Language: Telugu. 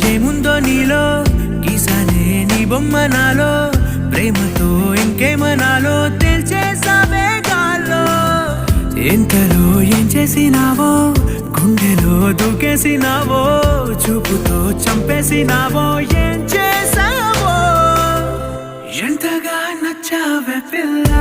ఏముందో నీలో గీసానే నీ బొమ్మ నాలో ప్రేమతో ఇంకేమనాలో తెలిచేసావే గాల్లో ఎంతలో ఏం చేసినావో గుండెలో దూకేసినావో చూపుతో చంపేసినావో ఏం చేసావో ఎంతగా నచ్చావే పిల్ల